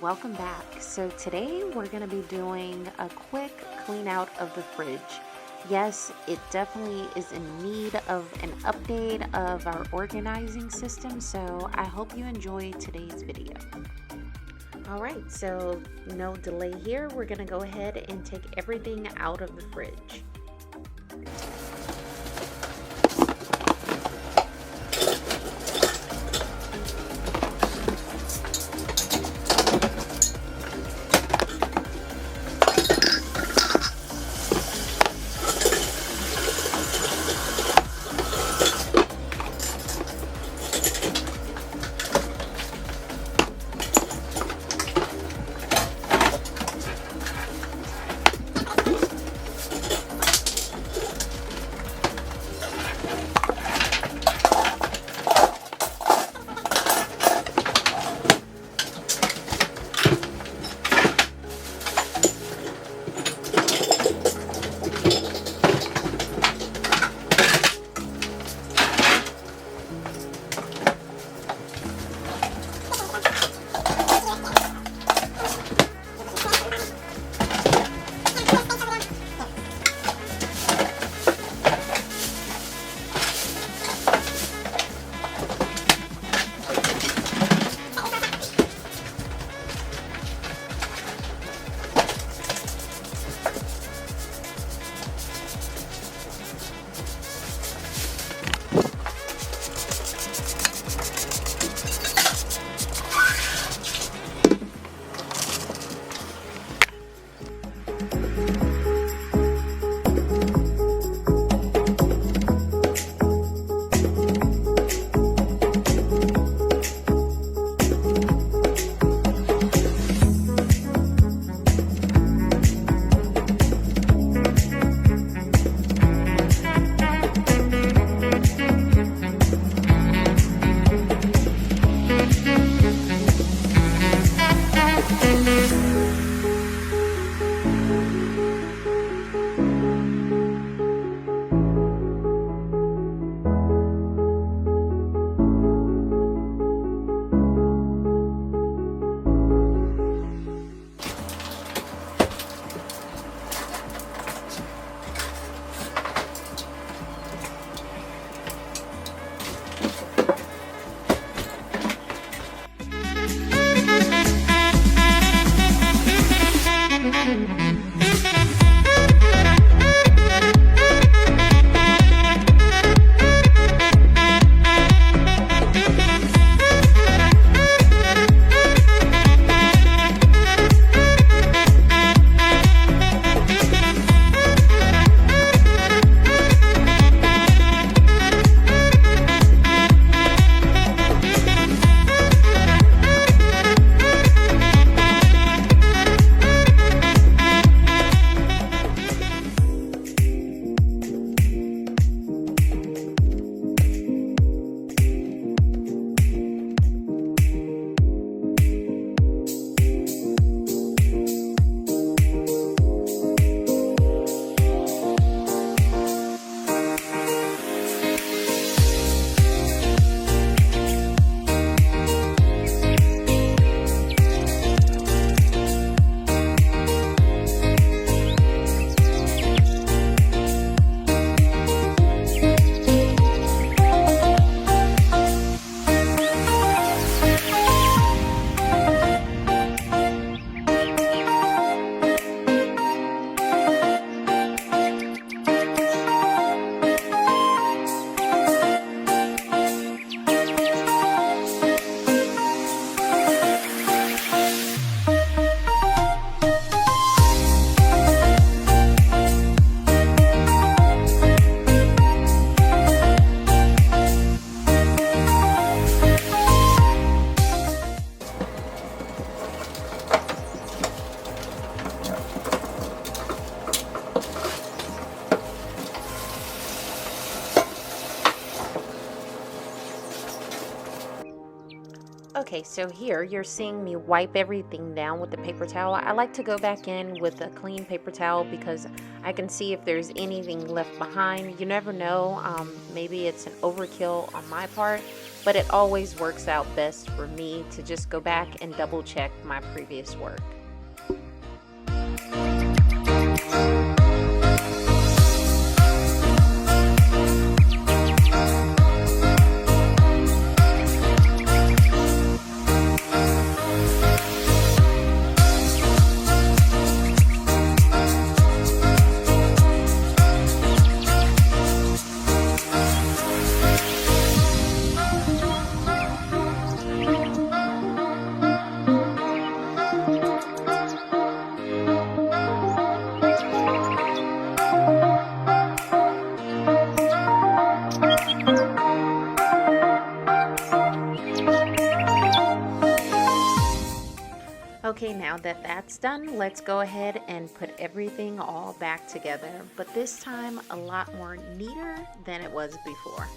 welcome back. So today we're going to be doing a quick clean out of the fridge. Yes, it definitely is in need of an update of our organizing system, so I hope you enjoy today's video. Alright, so no delay here. We're going to go ahead and take everything out of the fridge. Okay, so here you're seeing me wipe everything down with the paper towel. I like to go back in with a clean paper towel because I can see if there's anything left behind. You never know, maybe it's an overkill on my part, but it always works out best for me to just go back and double check my previous work. Okay, now that that's done, let's go ahead and put everything all back together, but this time a lot more neater than it was before.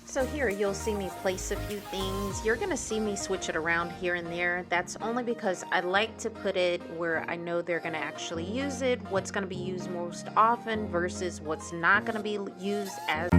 So here you'll see me place a few things. You're gonna see me switch it around here and there. That's only because I like to put it where I know they're gonna actually use it, what's gonna be used most often versus what's not gonna be used as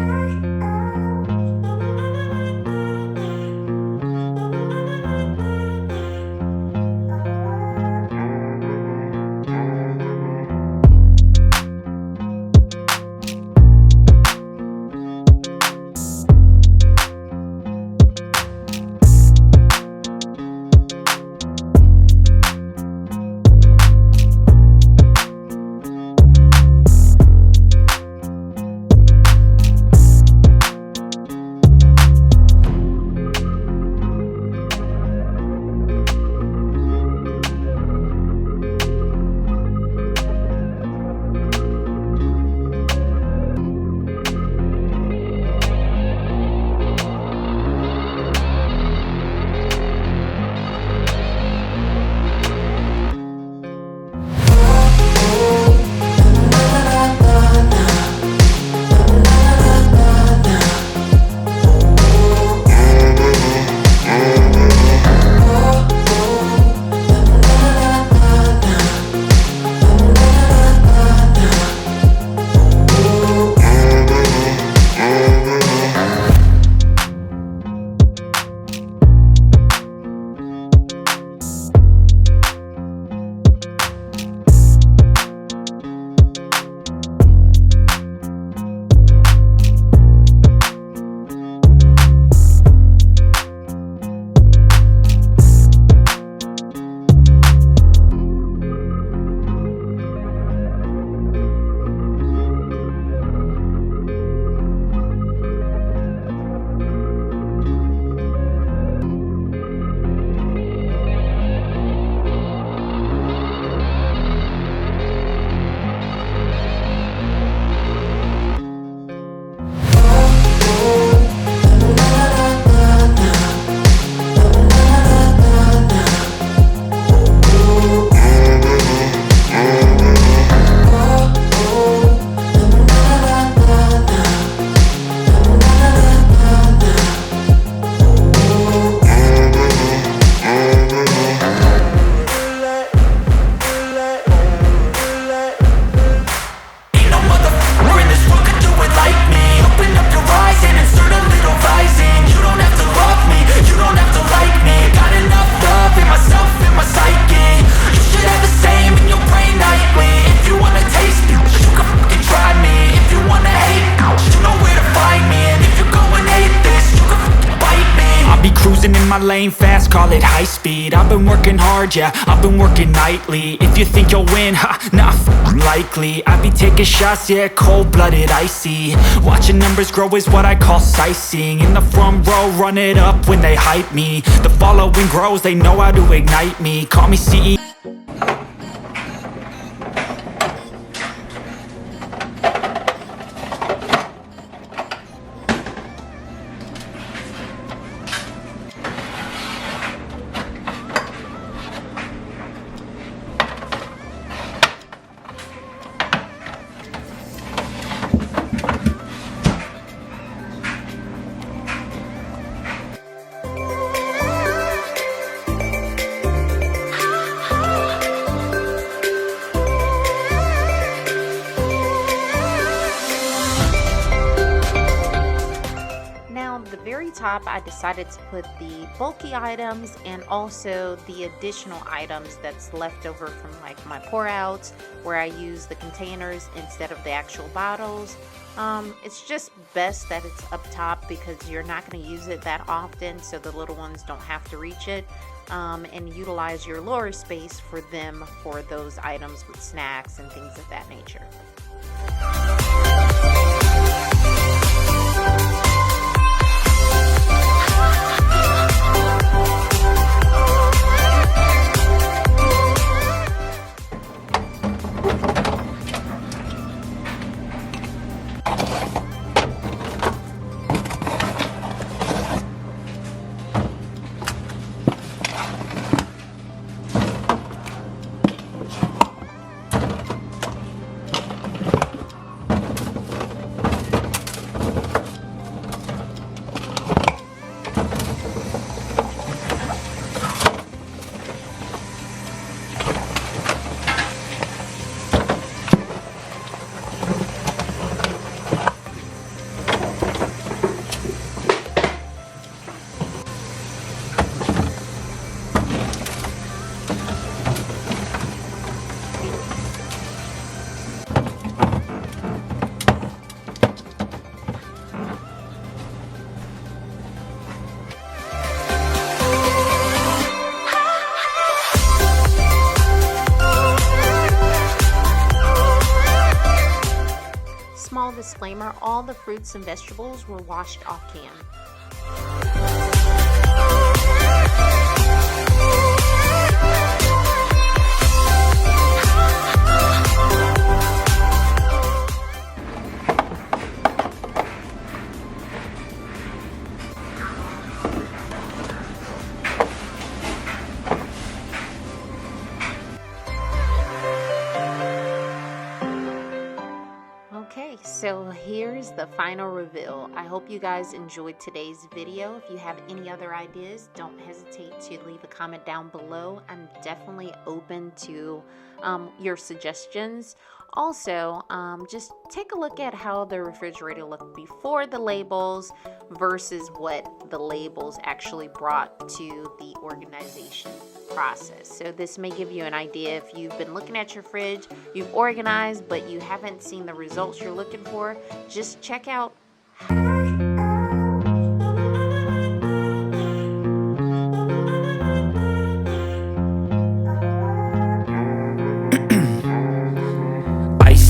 lane fast, call it high speed. I've been working hard, yeah, I've been working nightly. If you think you'll win, ha, not likely. I be taking shots, yeah, cold-blooded, icy. Watching numbers grow is what I call sightseeing. In the front row, run it up when they hype me. The following grows, they know how to ignite me. Call me CEO. Top, I decided to put the bulky items and also the additional items that's left over from like my pour outs, where I use the containers instead of the actual bottles. It's just best that it's up top because you're not going to use it that often, so the little ones don't have to reach it, and utilize your lower space for them for those items with snacks and things of that nature. Small disclaimer, all the fruits and vegetables were washed off can. Okay, so here's the final reveal. I hope you guys enjoyed today's video. If you have any other ideas, don't hesitate to leave a comment down below. I'm definitely open to your suggestions. Also, just take a look at how the refrigerator looked before the labels versus what the labels actually brought to the organization process. So this may give you an idea if you've been looking at your fridge, you've organized, but you haven't seen the results you're looking for. Just check out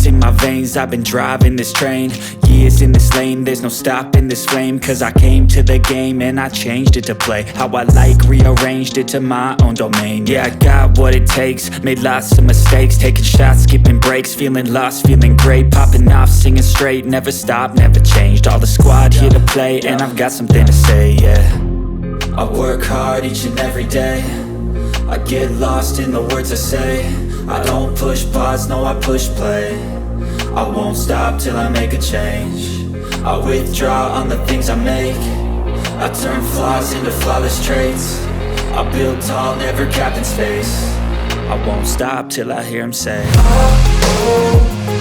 in my veins, I've been driving this train. Years in this lane, there's no stopping this flame. Cause I came to the game and I changed it to play how I like, rearranged it to my own domain. Yeah, I got what it takes, made lots of mistakes, taking shots, skipping breaks, feeling lost, feeling great, popping off, singing straight, never stopped, never changed. All the squad here to play and I've got something to say, yeah. I work hard each and every day, I get lost in the words I say. I don't push pause, no I push play. I won't stop till I make a change. I withdraw on the things I make. I turn flaws into flawless traits. I build tall, never capped in space. I won't stop till I hear him say, oh, oh.